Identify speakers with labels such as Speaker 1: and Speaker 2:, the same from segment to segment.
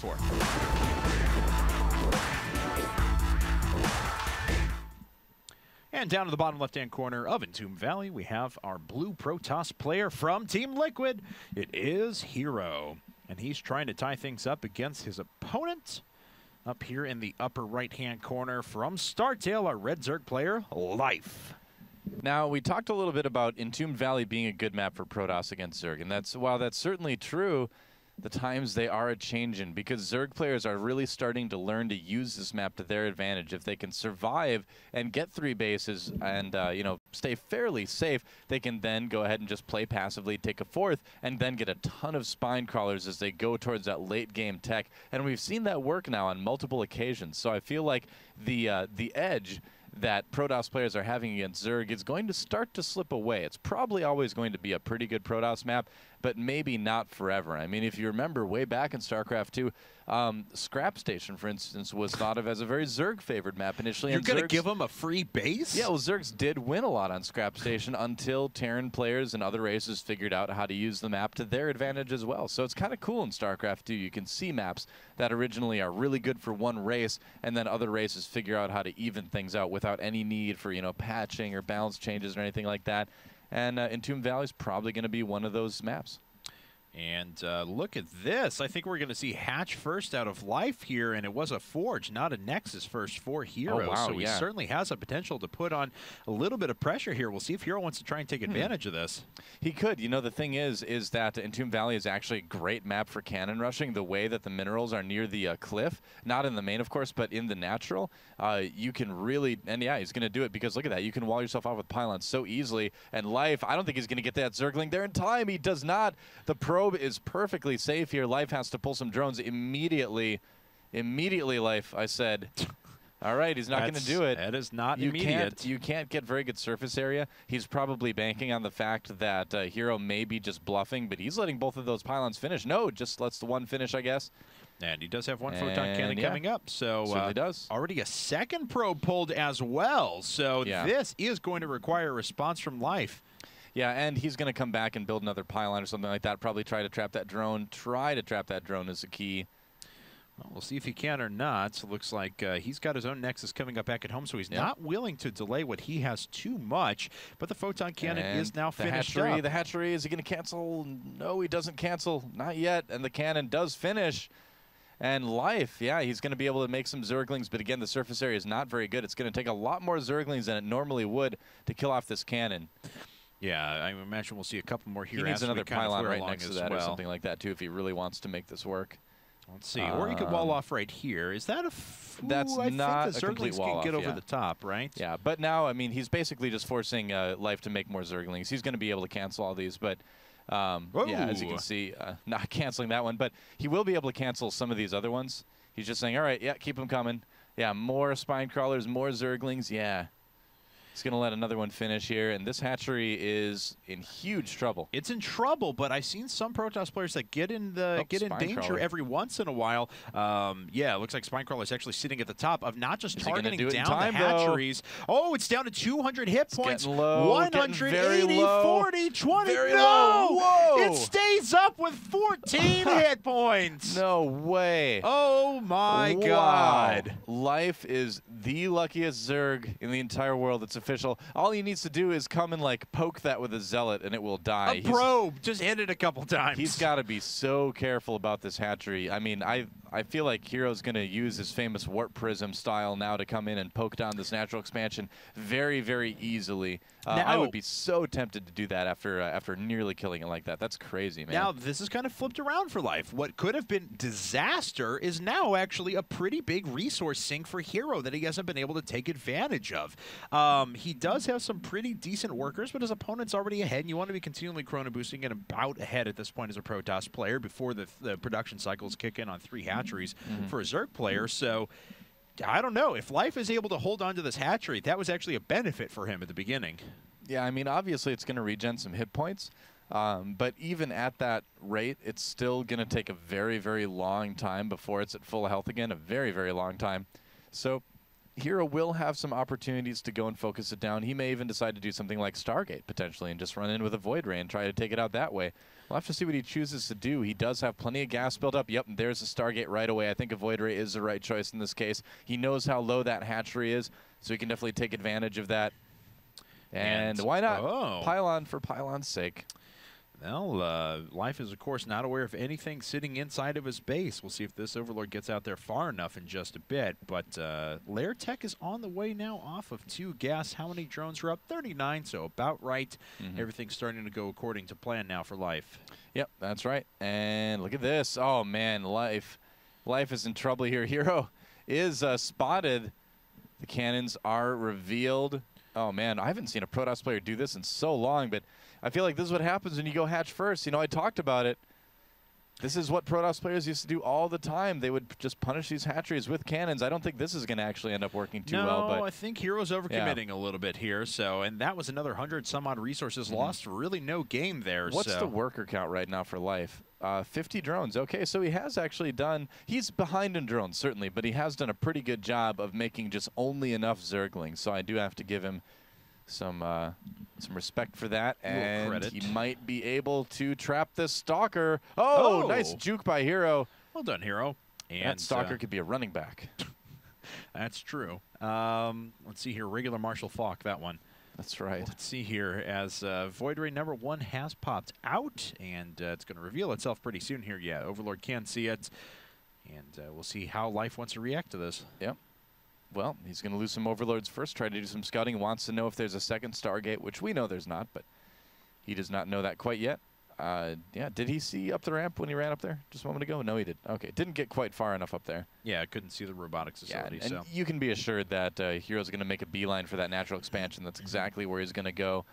Speaker 1: for. And down to the bottom left-hand corner of Entombed Valley, we have our blue Protoss player from Team Liquid. It is Hero, and he's trying to tie things up against his opponent. Up here in the upper right-hand corner from StarTale, our red Zerg player, Life.
Speaker 2: Now, we talked a little bit about Entombed Valley being a good map for Protoss against Zerg, and while that's certainly true, the times they are a-changin', because Zerg players are really starting to learn to use this map to their advantage. If they can survive and get 3 bases and, you know, stay fairly safe, they can then go ahead and just play passively, take a 4th, and then get a ton of spine crawlers as they go towards that late-game tech. And we've seen that work now on multiple occasions. So I feel like the edge that Protoss players are having against Zerg is going to start to slip away. It's probably always going to be a pretty good Protoss map, but maybe not forever. I mean, if you remember way back in StarCraft 2, Scrap Station, for instance, was thought of as a very Zerg-favored map initially.
Speaker 1: You're going to give them a free base?
Speaker 2: Yeah, well, Zergs did win a lot on Scrap Station until Terran players and other races figured out how to use the map to their advantage as well. So it's kind of cool in StarCraft 2. You can see maps that originally are really good for one race, and then other races figure out how to even things out without any need for, you know, patching or balance changes or anything like that. And Entombed Valley is probably going to be one of those maps.
Speaker 1: And look at this. I think we're going to see Hatch first out of Life here, and it was a Forge, not a Nexus first for Hero.
Speaker 2: Oh, wow,
Speaker 1: so he certainly has a potential to put on a little bit of pressure here. We'll see if Hero wants to try and take advantage of this.
Speaker 2: He could. You know, the thing is that Entombed Valley is actually a great map for cannon rushing. The way that the minerals are near the cliff, not in the main, of course, but in the natural, you can really, and yeah, he's going to do it because look at that. You can wall yourself off with pylons so easily. And Life, I don't think he's going to get that Zergling there in time. He does not. The probe is perfectly safe here. Life has to pull some drones immediately. Immediately, Life, I said. All right, he's not going to do it.
Speaker 1: That is not immediate.
Speaker 2: You can't get very good surface area. He's probably banking on the fact that Hero may be just bluffing, but he's letting both of those pylons finish. No, just lets the one finish, I guess.
Speaker 1: And he does have one photon cannon coming up. So
Speaker 2: certainly does.
Speaker 1: Already a second probe pulled as well. So this is going to require a response from Life.
Speaker 2: Yeah, and he's going to come back and build another pylon or something like that. Probably try to trap that drone. Try to trap that drone is the key.
Speaker 1: Well, we'll see if he can or not. So it looks like he's got his own Nexus coming up back at home, so he's not willing to delay what he has too much. But the photon cannon is now finished up.
Speaker 2: The hatchery, is he going to cancel? No, he doesn't cancel. Not yet. And the cannon does finish. And Life, yeah, he's going to be able to make some Zerglings, but again, the surface area is not very good. It's going to take a lot more Zerglings than it normally would to kill off this cannon.
Speaker 1: Yeah, I imagine we'll see a couple more here.
Speaker 2: He needs another pylon right next to that or something like that, too, if he really wants to make this work.
Speaker 1: Let's see. Or he could wall off right here. Is that a...
Speaker 2: That's not a complete wall off,
Speaker 1: get over the top, right?
Speaker 2: Yeah, but now, I mean, he's basically just forcing Life to make more Zerglings. He's going to be able to cancel all these, but... yeah, as you can see, not canceling that one, but he will be able to cancel some of these other ones. He's just saying, all right, yeah, keep them coming. Yeah, more spine crawlers, more Zerglings, yeah. He's going to let another one finish here, and this hatchery is in huge trouble.
Speaker 1: It's in trouble, but I've seen some Protoss players that get in danger every once in a while. Yeah, it looks like Spinecrawler is actually sitting at the top of not just targeting down the hatcheries. Oh, it's down to 200 hit points.
Speaker 2: Getting low,
Speaker 1: 180, 40, 20.
Speaker 2: Very
Speaker 1: no!
Speaker 2: low. Whoa!
Speaker 1: It stays up with 14 hit points.
Speaker 2: No way.
Speaker 1: Oh, my God.
Speaker 2: Life is the luckiest Zerg in the entire world. It's official. All he needs to do is come and like poke that with a zealot and it will die.
Speaker 1: A probe, just hit it a couple times.
Speaker 2: He's got to be so careful about this hatchery. I mean, I feel like Hero's going to use his famous warp prism style now to come in and poke down this natural expansion very, very easily. I would be so tempted to do that after nearly killing it like that. That's crazy, man.
Speaker 1: Now, this is kind of flipped around for Life. What could have been disaster is now actually a pretty big resource sink for Hero that he hasn't been able to take advantage of. He does have some pretty decent workers, but his opponent's already ahead, and you want to be continually chrono boosting and about ahead at this point as a Protoss player before the production cycles kick in on 3 hatcheries for a Zerg player. So I don't know. If Life is able to hold on to this hatchery, that was actually a benefit for him at the beginning.
Speaker 2: Yeah, I mean, obviously it's going to regen some hit points, but even at that rate, it's still going to take a very, very long time before it's at full health again, a very, very long time. So Hero will have some opportunities to go and focus it down. He may even decide to do something like Stargate, potentially, and just run in with a Void Ray and try to take it out that way. We'll have to see what he chooses to do. He does have plenty of gas built up. Yep, there's a Stargate right away. I think a Void Ray is the right choice in this case. He knows how low that hatchery is, so he can definitely take advantage of that. And why not Pylon for Pylon's sake?
Speaker 1: Well, Life is, of course, not aware of anything sitting inside of his base. We'll see if this Overlord gets out there far enough in just a bit. But Lair Tech is on the way now off of 2 gas. How many drones are up? 39, so about right. Everything's starting to go according to plan now for Life.
Speaker 2: Yep, that's right. And look at this. Oh, man, Life is in trouble here. Hero is spotted. The cannons are revealed. Oh, man, I haven't seen a Protoss player do this in so long, but I feel like this is what happens when you go hatch first. You know, I talked about it. This is what Protoss players used to do all the time. They would just punish these hatcheries with cannons. I don't think this is going to actually end up working too well.
Speaker 1: No, I think Hero's overcommitting a little bit here. So, and that was another 100-some-odd resources lost. Really no game there.
Speaker 2: What's the worker count right now for Life? 50 drones. Okay, so he has actually done, he's behind in drones, certainly, but he has done a pretty good job of making just only enough Zerglings. So I do have to give him some respect for that, and he might be able to trap this Stalker. Oh, nice juke by Hero.
Speaker 1: Well done, Hero.
Speaker 2: And that Stalker could be a running back.
Speaker 1: That's true. Let's see here. Regular Marshall Falk, that one.
Speaker 2: That's right.
Speaker 1: Let's see here as Void Ray number 1 has popped out, and it's going to reveal itself pretty soon here. Yeah, Overlord can see it, and we'll see how Life wants to react to this.
Speaker 2: Yep. Well, he's going to lose some Overlords first, try to do some scouting, wants to know if there's a second Stargate, which we know there's not, but he does not know that quite yet. Yeah, did he see up the ramp when he ran up there just a moment ago? No, he did. Okay, didn't get quite far enough up there.
Speaker 1: Yeah, I couldn't see the robotics facility.
Speaker 2: Yeah, and you can be assured that Hero's going to make a beeline for that natural expansion. That's exactly where he's going to go.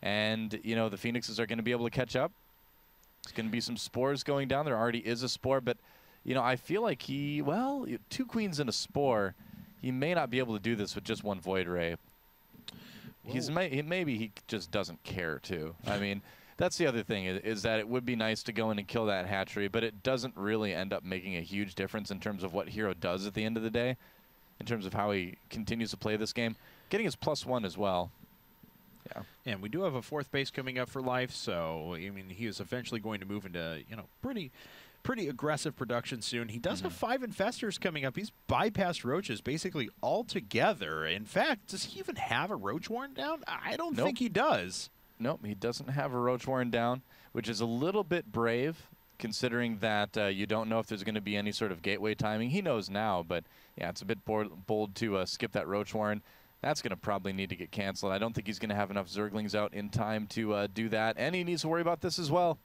Speaker 2: And, you know, the Phoenixes are going to be able to catch up. There's going to be some spores going down. There already is a spore, but, you know, I feel like well, 2 queens and a spore. He may not be able to do this with just 1 Void Ray. Maybe he just doesn't care, too. I mean, that's the other thing, is that it would be nice to go in and kill that hatchery, but it doesn't really end up making a huge difference in terms of what Hero does at the end of the day, in terms of how he continues to play this game. Getting his +1 as well. Yeah.
Speaker 1: And we do have a 4th base coming up for Life, so, I mean, he is eventually going to move into, you know, pretty aggressive production soon. He does have 5 infestors coming up. He's bypassed roaches basically altogether. In fact, does he even have a roach warren down? I don't think he does.
Speaker 2: Nope, he doesn't have a roach warren down, which is a little bit brave, considering that you don't know if there's going to be any sort of gateway timing. He knows now, but yeah, it's a bit bold to skip that roach warren. That's going to probably need to get canceled. I don't think he's going to have enough Zerglings out in time to do that, and he needs to worry about this as well.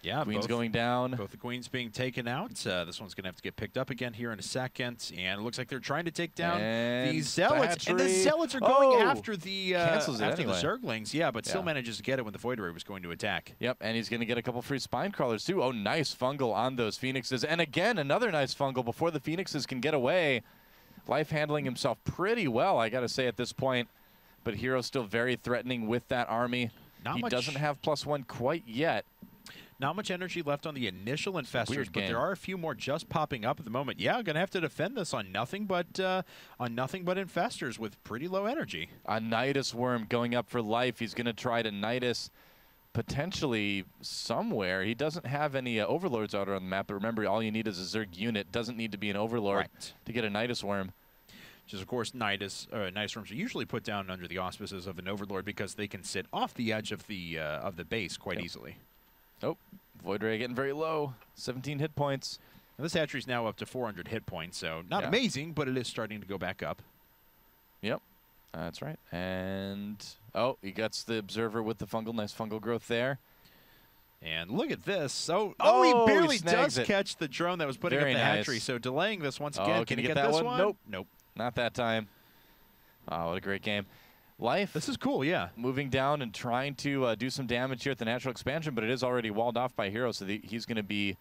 Speaker 1: Yeah,
Speaker 2: Queen's going down.
Speaker 1: Both the queens being taken out. This one's going to have to get picked up again here in a second. And it looks like they're trying to take down the Zealots. And the Zealots are going after the Zerglings. Yeah, but still manages to get it when the Void Ray was going to attack.
Speaker 2: Yep, and he's going to get a couple free spine crawlers too. Oh, nice fungal on those Phoenixes. And again, another nice fungal before the Phoenixes can get away. Life handling himself pretty well, I got to say, at this point. But Hero's still very threatening with that army. He doesn't have +1 quite yet.
Speaker 1: Not much energy left on the initial infestors, but there are a few more just popping up at the moment. Yeah, going to have to defend this on nothing but infestors with pretty low energy.
Speaker 2: A Nidus worm going up for Life. He's going to try to Nidus potentially somewhere. He doesn't have any Overlords out on the map, but remember, all you need is a Zerg unit. Doesn't need to be an Overlord to get a Nidus worm.
Speaker 1: Which is, of course, Nidus worms are usually put down under the auspices of an Overlord because they can sit off the edge of the base quite easily.
Speaker 2: Oh, Void Ray getting very low. 17 hit points.
Speaker 1: Now, this hatchery's now up to 400 hit points, so not amazing, but it is starting to go back up.
Speaker 2: Yep, that's right. And, oh, he gets the Observer with the fungal. Nice fungal growth there.
Speaker 1: And look at this. Oh, he barely does catch the drone that was putting up the hatchery, so delaying this once again. Can he get this one?
Speaker 2: Nope. Nope. Not that time. Oh, what a great game. Life.
Speaker 1: This is cool, yeah.
Speaker 2: Moving down and trying to do some damage here at the natural expansion, but it is already walled off by Hero, so he's going to be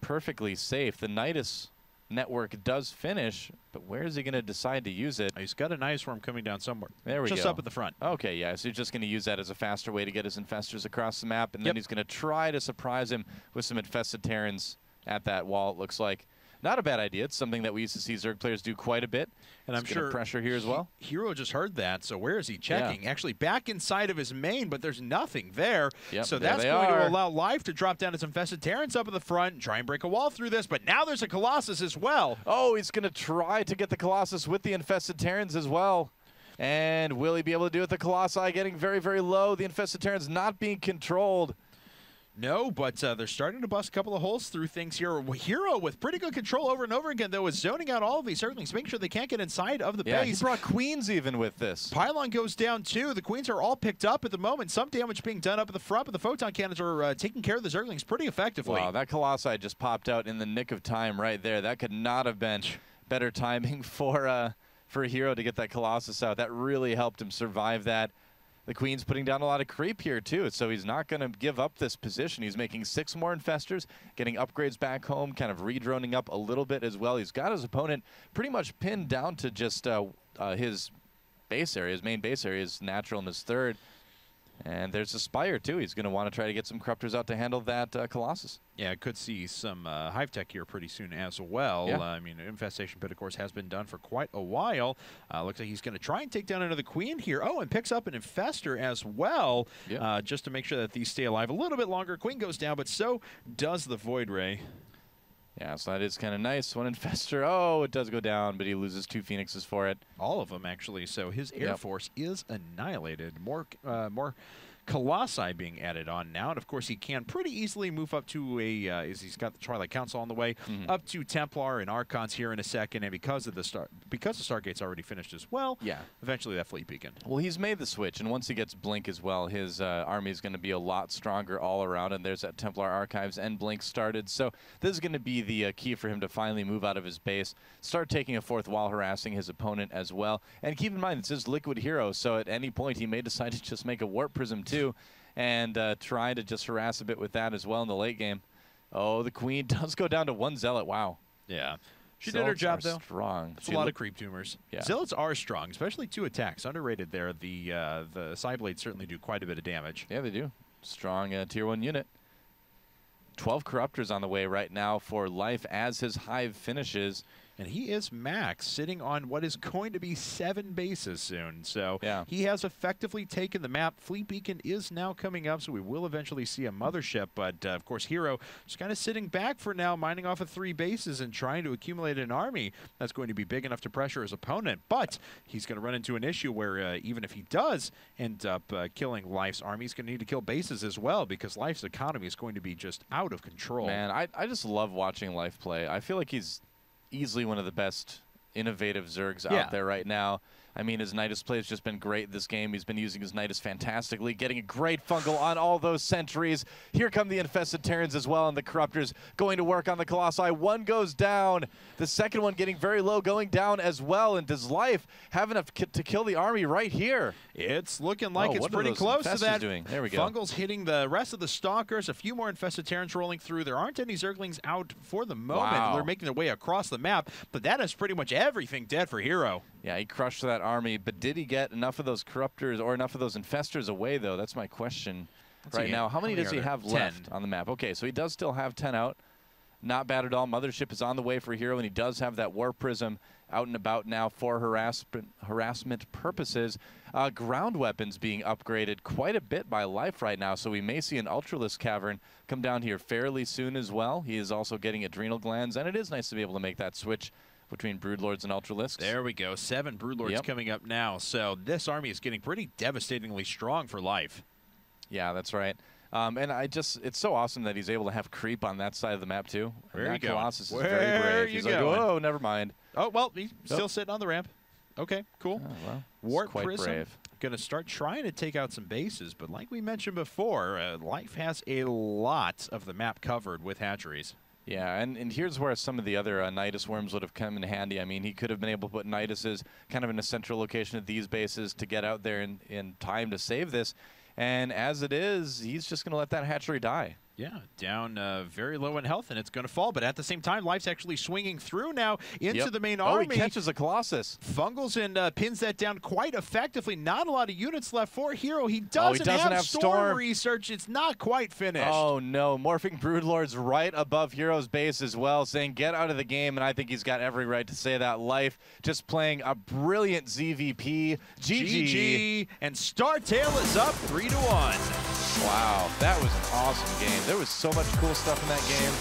Speaker 2: perfectly safe. The Nidus network does finish, but where is he going to decide to use it?
Speaker 1: He's got a Nidus worm coming down somewhere.
Speaker 2: There we go.
Speaker 1: Just up at the front.
Speaker 2: Okay, yeah, so he's just going to use that as a faster way to get his infestors across the map, and then he's going to try to surprise him with some infested Terrans at that wall, it looks like. Not a bad idea. It's something that we used to see Zerg players do quite a bit. And I'm sure pressure here as well.
Speaker 1: Hero just heard that, so where is he checking? Actually, back inside of his main, but there's nothing there. So that's going to allow Life to drop down his Infested Terrans up in the front and try and break a wall through this, but now there's a Colossus as well.
Speaker 2: Oh, he's going to try to get the Colossus with the Infested Terrans as well. And will he be able to do it? The Colossi getting very, very low. The Infested Terrans not being controlled.
Speaker 1: No, but they're starting to bust a couple of holes through things here. Hero with pretty good control over and over again, though, is zoning out all of these Zerglings, making sure they can't get inside of the base.
Speaker 2: He brought Queens even with this.
Speaker 1: Pylon goes down, too. The Queens are all picked up at the moment. Some damage being done up at the front, but the Photon Cannons are taking care of the Zerglings pretty effectively.
Speaker 2: Wow, that Colossi just popped out in the nick of time right there. That could not have been better timing for Hero to get that Colossus out. That really helped him survive that. The Queen's putting down a lot of creep here, too, so he's not going to give up this position. He's making 6 more Infestors, getting upgrades back home, kind of redroning up a little bit as well. He's got his opponent pretty much pinned down to just his base area. His main base area is natural in his third. And there's a Spire, too. He's going to want to try to get some Corruptors out to handle that Colossus.
Speaker 1: Yeah, could see some Hive Tech here pretty soon as well.
Speaker 2: Yeah.
Speaker 1: I mean, Infestation Pit, of course, has been done for quite a while. Looks like he's going to tray and take down another Queen here. Oh, and picks up an Infestor as well, just to make sure that these stay alive a little bit longer. Queen goes down, but so does the Void Ray.
Speaker 2: Yeah, so that is kind of nice. One Infestor. Oh, it does go down, but he loses 2 Phoenixes for it.
Speaker 1: All of them, actually. So his Air Force is annihilated. More Colossi being added on now, and of course he can pretty easily move up to a he's got the Twilight Council on the way, up to Templar and Archons here in a second, and because the Stargate's already finished as well, eventually that Fleet Beacon.
Speaker 2: Well, he's made the switch, and once he gets Blink as well, his army is going to be a lot stronger all around, and there's that Templar Archives and Blink started, so this is going to be the key for him to finally move out of his base, start taking a 4th while harassing his opponent as well, and keep in mind this is Liquid Hero, so at any point he may decide to just make a Warp Prism too, and try to just harass a bit with that as well in the late game. Oh, the Queen does go down to 1 Zealot. Wow.
Speaker 1: Yeah. She did her job, though.
Speaker 2: Strong.
Speaker 1: It's a lot of creep tumors. Yeah. Zealots are strong, especially 2 attacks. Underrated there. The Psyblades certainly do quite a bit of damage.
Speaker 2: Yeah, they do. Strong Tier 1 unit. 12 Corruptors on the way right now for Life as his Hive finishes.
Speaker 1: And he is max, sitting on what is going to be 7 bases soon. So he has effectively taken the map. Fleet Beacon is now coming up, so we will eventually see a mothership. But, of course, Hero just kind of sitting back for now, mining off of 3 bases and trying to accumulate an army that's going to be big enough to pressure his opponent. But he's going to run into an issue where even if he does end up killing Life's army, he's going to need to kill bases as well, because Life's economy is going to be just out of control.
Speaker 2: Man, I just love watching Life play. I feel like he's easily one of the best innovative Zergs out there right now. I mean, his Nidus play has just been great this game. He's been using his Nidus fantastically, getting a great fungal on all those sentries. Here come the Infested Terrans as well, and the Corruptors going to work on the Colossi. 1 goes down. The second one getting very low, going down as well. And does Life have enough to kill the army right here?
Speaker 1: It's looking like it's pretty close to that.
Speaker 2: There we go.
Speaker 1: Fungal's hitting the rest of the Stalkers. A few more Infested Terrans rolling through. There aren't any Zerglings out for the moment. They're making their way across the map, but that is pretty much everything dead for Hero.
Speaker 2: Yeah, he crushed that army, but did he get enough of those Corruptors or enough of those Infestors away, though? That's my question right now. How many does he have left on the map? Okay, so he does still have 10 out. Not bad at all. Mothership is on the way for Hero, and he does have that War Prism out and about now for harassment purposes. Ground weapons being upgraded quite a bit by Life right now, so we may see an Ultralisk Cavern come down here fairly soon as well. He is also getting Adrenal Glands, and it is nice to be able to make that switch between Broodlords and Ultralisks.
Speaker 1: There we go. 7 Broodlords coming up now. So this army is getting pretty devastatingly strong for Life.
Speaker 2: Yeah, that's right. And it's so awesome that he's able to have creep on that side of the map, too.
Speaker 1: Where are you going?
Speaker 2: Colossus is very brave. He's like, oh, never mind.
Speaker 1: Oh, well, he's still sitting on the ramp. Okay, cool.
Speaker 2: Oh, well,
Speaker 1: Warp Prism going to start trying to take out some bases, but like we mentioned before, Life has a lot of the map covered with hatcheries.
Speaker 2: Yeah, and here's where some of the other Nidus worms would have come in handy. I mean, he could have been able to put Niduses kind of in a central location of these bases to get out there in time to save this. And as it is, he's just going to let that hatchery die.
Speaker 1: Yeah, down very low in health, and it's going to fall. But at the same time, Life's actually swinging through now into the main army.
Speaker 2: Oh, he catches a Colossus.
Speaker 1: Fungles and pins that down quite effectively. Not a lot of units left for Hero. He doesn't have Storm Research. It's not quite finished.
Speaker 2: Oh, no. Morphing Broodlords right above Hero's base as well, saying get out of the game, and I think he's got every right to say that. Life just playing a brilliant ZVP. GG.
Speaker 1: And StarTale is up 3-1.
Speaker 2: Wow, that was an awesome game. There was so much cool stuff in that game.